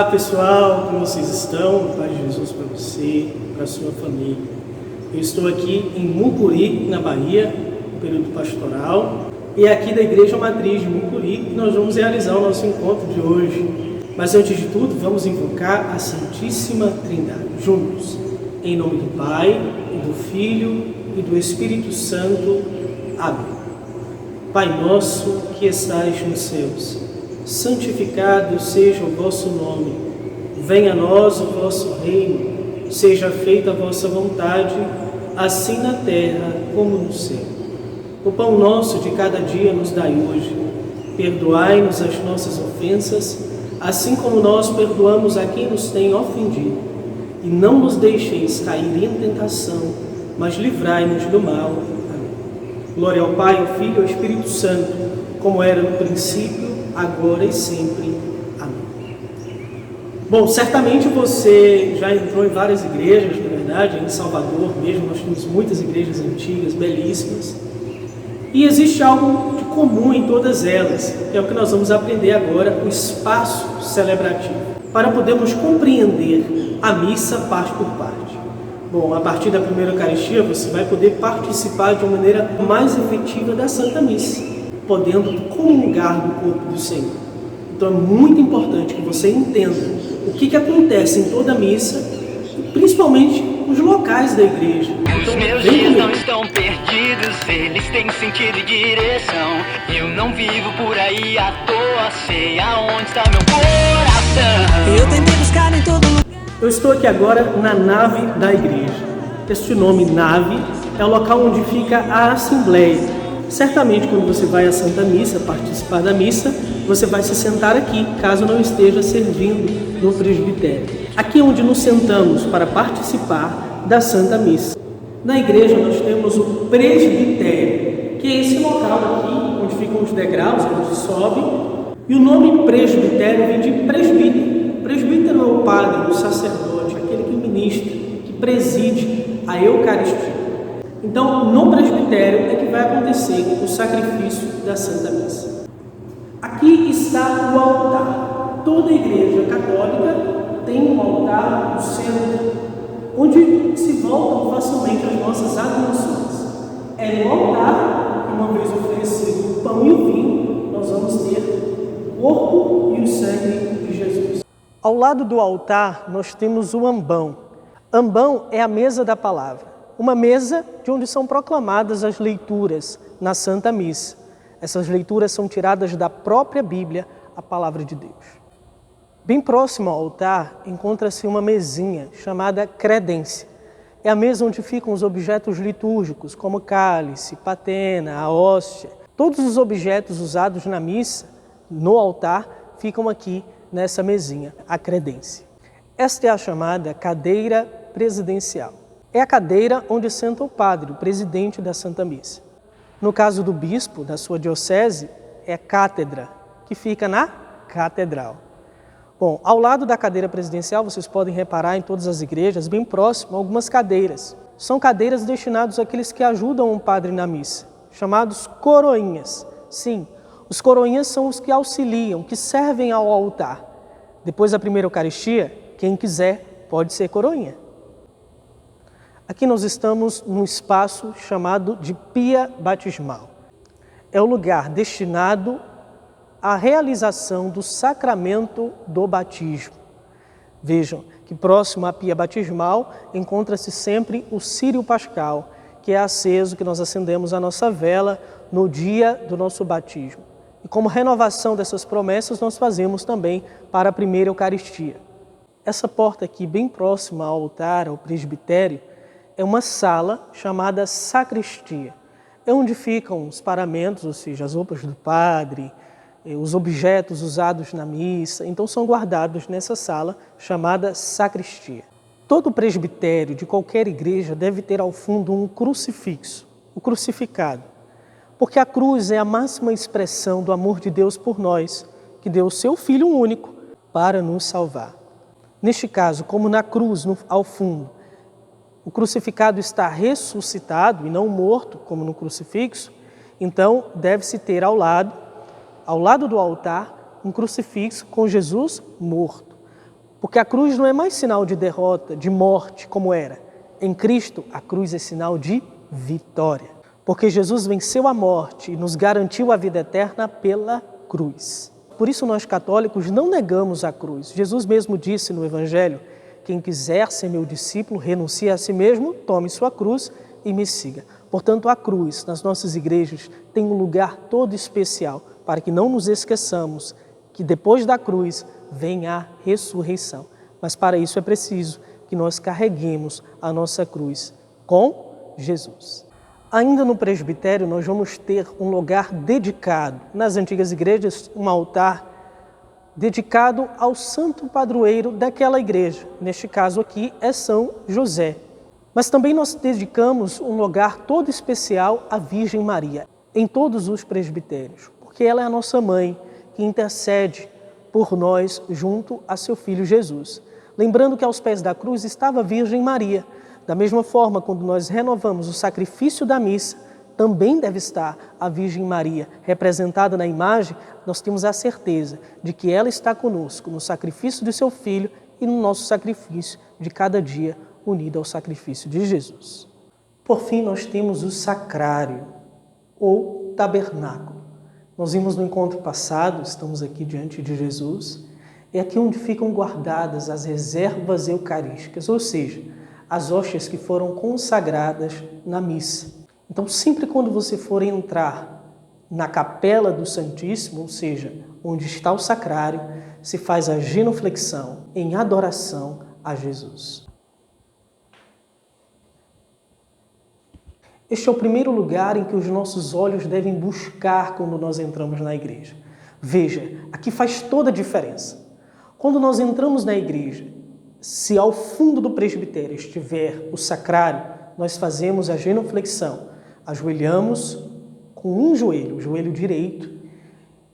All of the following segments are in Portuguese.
pessoal, como vocês estão? Paz de Jesus para você, para a sua família. Eu estou aqui em Mucuri, na Bahia, no período pastoral, e é aqui da Igreja Matriz de Mucuri que nós vamos realizar o nosso encontro de hoje. Mas antes de tudo, vamos invocar a Santíssima Trindade, juntos, em nome do Pai, e do Filho, e do Espírito Santo. Amém. Pai nosso que estais nos céus, santificado seja o vosso nome. Venha a nós o vosso reino. Seja feita a vossa vontade, assim na terra como no céu. O pão nosso de cada dia nos dai hoje. Perdoai-nos as nossas ofensas, assim como nós perdoamos a quem nos tem ofendido. E não nos deixeis cair em tentação, mas livrai-nos do mal. Amém. Glória ao Pai, ao Filho e ao Espírito Santo, como era no princípio, agora e sempre. Amém. Bom, certamente você já entrou em várias igrejas, na verdade, em Salvador mesmo, nós temos muitas igrejas antigas, belíssimas. E existe algo de comum em todas elas, que é o que nós vamos aprender agora, o espaço celebrativo, para podermos compreender a missa parte por parte. Bom, a partir da primeira Eucaristia, você vai poder participar de uma maneira mais efetiva da Santa Missa, podendo comungar do corpo do Senhor. Então é muito importante que você entenda o que acontece em toda a missa, principalmente os locais da igreja. Os meus dias não estão perdidos, eles têm sentido e direção. Eu não vivo por aí à toa, sei aonde está meu coração. Eu tentei buscar em todo lugar. Eu estou aqui agora na nave da igreja. Este nome nave é o local onde fica a Assembleia. Certamente quando você vai à Santa Missa, participar da missa, você vai se sentar aqui, caso não esteja servindo no presbitério. Aqui é onde nos sentamos para participar da Santa Missa. Na igreja nós temos o presbitério, que é esse local aqui, onde ficam os degraus, onde sobe. E o nome presbitério vem de presbítero. Presbítero é o padre, o sacerdote, aquele que ministra, que preside a Eucaristia. Então, no presbitério é que vai acontecer o sacrifício da Santa Missa. Aqui está o altar. Toda igreja católica tem um altar no centro, onde se voltam facilmente as nossas adorações. É no altar que, uma vez oferecido o pão e o vinho, nós vamos ter o corpo e o sangue de Jesus. Ao lado do altar, nós temos o ambão. Ambão é a mesa da palavra, uma mesa de onde são proclamadas as leituras na Santa Missa. Essas leituras são tiradas da própria Bíblia, a palavra de Deus. Bem próximo ao altar encontra-se uma mesinha chamada credência. É a mesa onde ficam os objetos litúrgicos, como cálice, patena, a hóstia. Todos os objetos usados na missa, no altar, ficam aqui nessa mesinha, a credência. Esta é a chamada cadeira presidencial. É a cadeira onde senta o padre, o presidente da Santa Missa. No caso do bispo, da sua diocese, é a cátedra, que fica na catedral. Bom, ao lado da cadeira presidencial, vocês podem reparar em todas as igrejas, bem próximo, algumas cadeiras. São cadeiras destinadas àqueles que ajudam o padre na missa, chamados coroinhas. Sim, os coroinhas são os que auxiliam, que servem ao altar. Depois da primeira Eucaristia, quem quiser pode ser coroinha. Aqui nós estamos num espaço chamado de pia batismal. É o lugar destinado à realização do sacramento do batismo. Vejam que próximo à pia batismal encontra-se sempre o círio pascal, que é aceso, que nós acendemos a nossa vela no dia do nosso batismo. E como renovação dessas promessas, nós fazemos também para a primeira Eucaristia. Essa porta aqui, bem próxima ao altar, ao presbitério, é uma sala chamada sacristia. É onde ficam os paramentos, ou seja, as roupas do padre, os objetos usados na missa. Então são guardados nessa sala chamada sacristia. Todo presbitério de qualquer igreja deve ter ao fundo um crucifixo, o crucificado. Porque a cruz é a máxima expressão do amor de Deus por nós, que deu o seu Filho único para nos salvar. Neste caso, como na cruz, ao fundo, o crucificado está ressuscitado e não morto, como no crucifixo, então deve-se ter ao lado do altar, um crucifixo com Jesus morto. Porque a cruz não é mais sinal de derrota, de morte, como era. Em Cristo, a cruz é sinal de vitória. Porque Jesus venceu a morte e nos garantiu a vida eterna pela cruz. Por isso nós católicos não negamos a cruz. Jesus mesmo disse no Evangelho: quem quiser ser meu discípulo, renuncie a si mesmo, tome sua cruz e me siga. Portanto, a cruz nas nossas igrejas tem um lugar todo especial para que não nos esqueçamos que depois da cruz vem a ressurreição. Mas para isso é preciso que nós carreguemos a nossa cruz com Jesus. Ainda no presbitério, nós vamos ter um lugar dedicado. Nas antigas igrejas, um altar dedicado ao santo padroeiro daquela igreja. Neste caso aqui é São José. Mas também nós dedicamos um lugar todo especial à Virgem Maria, em todos os presbitérios, porque ela é a nossa mãe, que intercede por nós junto a seu Filho Jesus. Lembrando que aos pés da cruz estava a Virgem Maria. Da mesma forma, quando nós renovamos o sacrifício da missa, também deve estar a Virgem Maria, representada na imagem. Nós temos a certeza de que ela está conosco no sacrifício de seu Filho e no nosso sacrifício de cada dia, unido ao sacrifício de Jesus. Por fim, nós temos o sacrário, ou tabernáculo. Nós vimos no encontro passado, estamos aqui diante de Jesus, é aqui onde ficam guardadas as reservas eucarísticas, ou seja, as hóstias que foram consagradas na missa. Então, sempre quando você for entrar na capela do Santíssimo, ou seja, onde está o sacrário, se faz a genuflexão em adoração a Jesus. Este é o primeiro lugar em que os nossos olhos devem buscar quando nós entramos na igreja. Veja, aqui faz toda a diferença. Quando nós entramos na igreja, se ao fundo do presbitério estiver o sacrário, nós fazemos a genuflexão. Ajoelhamos com um joelho, o joelho direito,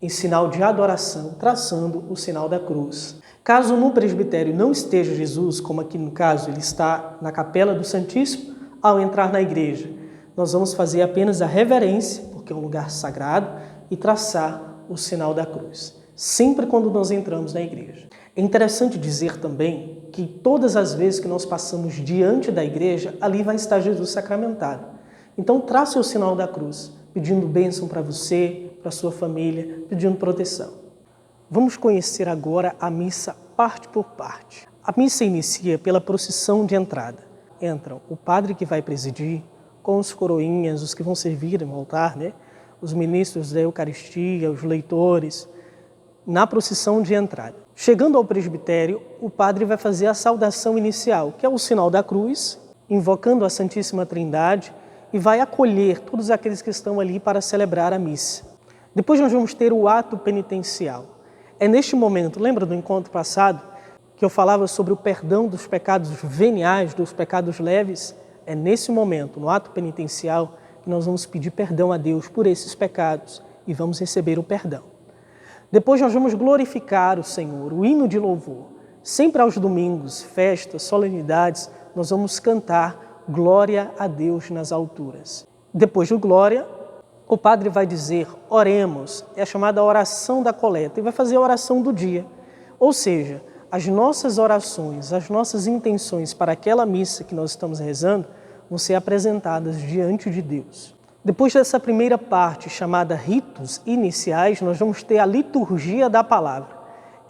em sinal de adoração, traçando o sinal da cruz. Caso no presbitério não esteja Jesus, como aqui no caso ele está na capela do Santíssimo, ao entrar na igreja, nós vamos fazer apenas a reverência, porque é um lugar sagrado, e traçar o sinal da cruz. Sempre quando nós entramos na igreja. É interessante dizer também que todas as vezes que nós passamos diante da igreja, ali vai estar Jesus sacramentado. Então trace o sinal da cruz, pedindo bênção para você, para sua família, pedindo proteção. Vamos conhecer agora a missa parte por parte. A missa inicia pela procissão de entrada. Entram o padre que vai presidir, com os coroinhas, os que vão servir no altar, os ministros da Eucaristia, os leitores, na procissão de entrada. Chegando ao presbitério, o padre vai fazer a saudação inicial, que é o sinal da cruz, invocando a Santíssima Trindade, e vai acolher todos aqueles que estão ali para celebrar a missa. Depois nós vamos ter o ato penitencial. É neste momento, lembra do encontro passado, que eu falava sobre o perdão dos pecados veniais, dos pecados leves? É nesse momento, no ato penitencial, que nós vamos pedir perdão a Deus por esses pecados e vamos receber o perdão. Depois nós vamos glorificar o Senhor, o hino de louvor. Sempre aos domingos, festas, solenidades, nós vamos cantar glória a Deus nas alturas. Depois do glória, o padre vai dizer, oremos, é a chamada oração da coleta, e vai fazer a oração do dia. Ou seja, as nossas orações, as nossas intenções para aquela missa que nós estamos rezando vão ser apresentadas diante de Deus. Depois dessa primeira parte, chamada ritos iniciais, nós vamos ter a liturgia da palavra.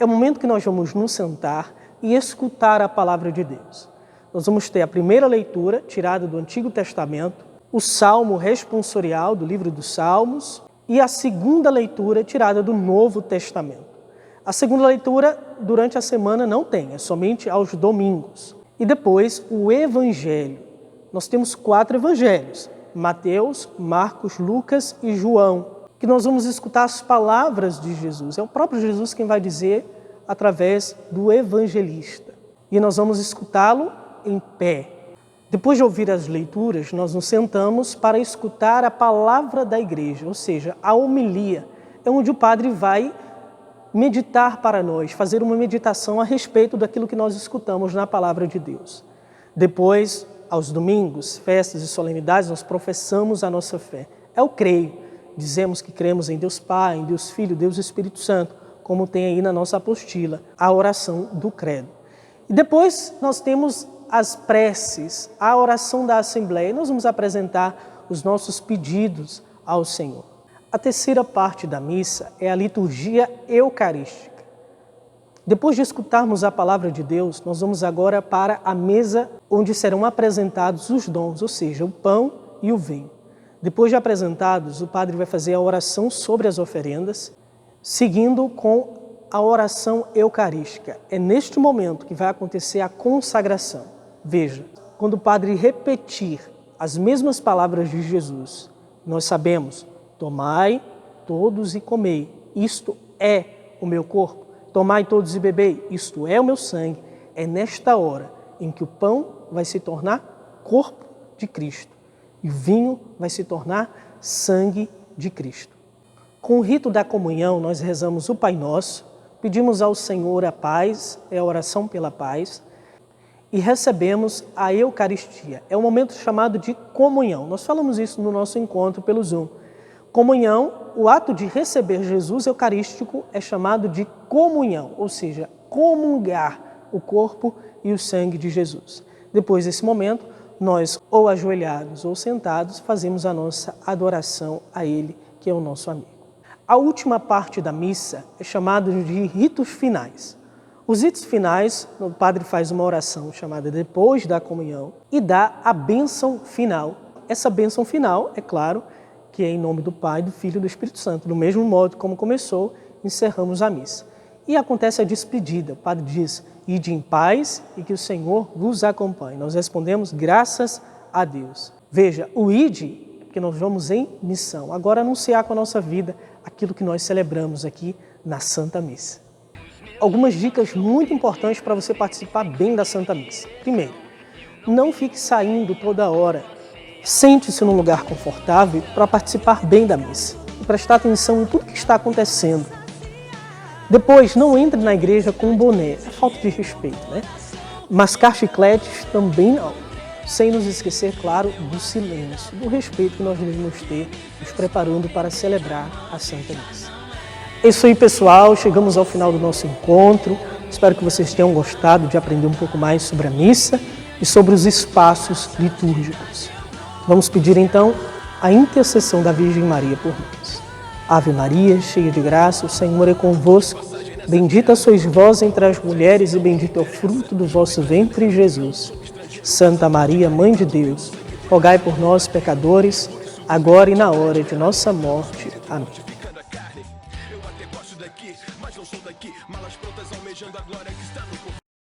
É o momento que nós vamos nos sentar e escutar a palavra de Deus. Nós vamos ter a primeira leitura, tirada do Antigo Testamento, o Salmo responsorial do livro dos Salmos e a segunda leitura, tirada do Novo Testamento. A segunda leitura, durante a semana, não tem, é somente aos domingos. E depois, o Evangelho. Nós temos 4 evangelhos, Mateus, Marcos, Lucas e João, que nós vamos escutar as palavras de Jesus. É o próprio Jesus quem vai dizer através do evangelista. E nós vamos escutá-lo em pé. Depois de ouvir as leituras, nós nos sentamos para escutar a palavra da igreja, ou seja, a homilia. É onde o padre vai meditar para nós, fazer uma meditação a respeito daquilo que nós escutamos na palavra de Deus. Depois, aos domingos, festas e solenidades, nós professamos a nossa fé. É o creio. Dizemos que cremos em Deus Pai, em Deus Filho, Deus Espírito Santo, como tem aí na nossa apostila, a oração do credo. E depois nós temos as preces, a oração da Assembleia. E nós vamos apresentar os nossos pedidos ao Senhor. A terceira parte da missa é a liturgia eucarística. Depois de escutarmos a palavra de Deus, nós vamos agora para a mesa onde serão apresentados os dons, ou seja, o pão e o vinho. Depois de apresentados, o padre vai fazer a oração sobre as oferendas, seguindo com a oração eucarística. É neste momento que vai acontecer a consagração. Veja, quando o padre repetir as mesmas palavras de Jesus, nós sabemos: tomai todos e comei, isto é o meu corpo. Tomai todos e bebei, isto é o meu sangue. É nesta hora em que o pão vai se tornar corpo de Cristo e o vinho vai se tornar sangue de Cristo. Com o rito da comunhão, nós rezamos o Pai Nosso, pedimos ao Senhor a paz, é a oração pela paz, e recebemos a Eucaristia. É um momento chamado de comunhão. Nós falamos isso no nosso encontro pelo Zoom. Comunhão, o ato de receber Jesus eucarístico é chamado de comunhão, ou seja, comungar o corpo e o sangue de Jesus. Depois desse momento, nós, ou ajoelhados ou sentados, fazemos a nossa adoração a Ele, que é o nosso amigo. A última parte da missa é chamada de ritos finais. Os ritos finais, o padre faz uma oração chamada depois da comunhão e dá a bênção final. Essa bênção final, é claro, que é em nome do Pai, do Filho e do Espírito Santo. Do mesmo modo como começou, encerramos a missa. E acontece a despedida. O padre diz: ide em paz e que o Senhor vos acompanhe. Nós respondemos: graças a Deus. Veja, o ide, porque nós vamos em missão. Agora anunciar com a nossa vida aquilo que nós celebramos aqui na Santa Missa. Algumas dicas muito importantes para você participar bem da Santa Missa. Primeiro, não fique saindo toda hora. Sente-se num lugar confortável para participar bem da missa e prestar atenção em tudo que está acontecendo. Depois, não entre na igreja com um boné, é falta de respeito, né? Mascar chicletes também não. Sem nos esquecer, claro, do silêncio, do respeito que nós devemos ter, nos preparando para celebrar a Santa Missa. É isso aí, pessoal. Chegamos ao final do nosso encontro. Espero que vocês tenham gostado de aprender um pouco mais sobre a missa e sobre os espaços litúrgicos. Vamos pedir então a intercessão da Virgem Maria por nós. Ave Maria, cheia de graça, o Senhor é convosco. Bendita sois vós entre as mulheres e bendito é o fruto do vosso ventre, Jesus. Santa Maria, Mãe de Deus, rogai por nós, pecadores, agora e na hora de nossa morte. Amém.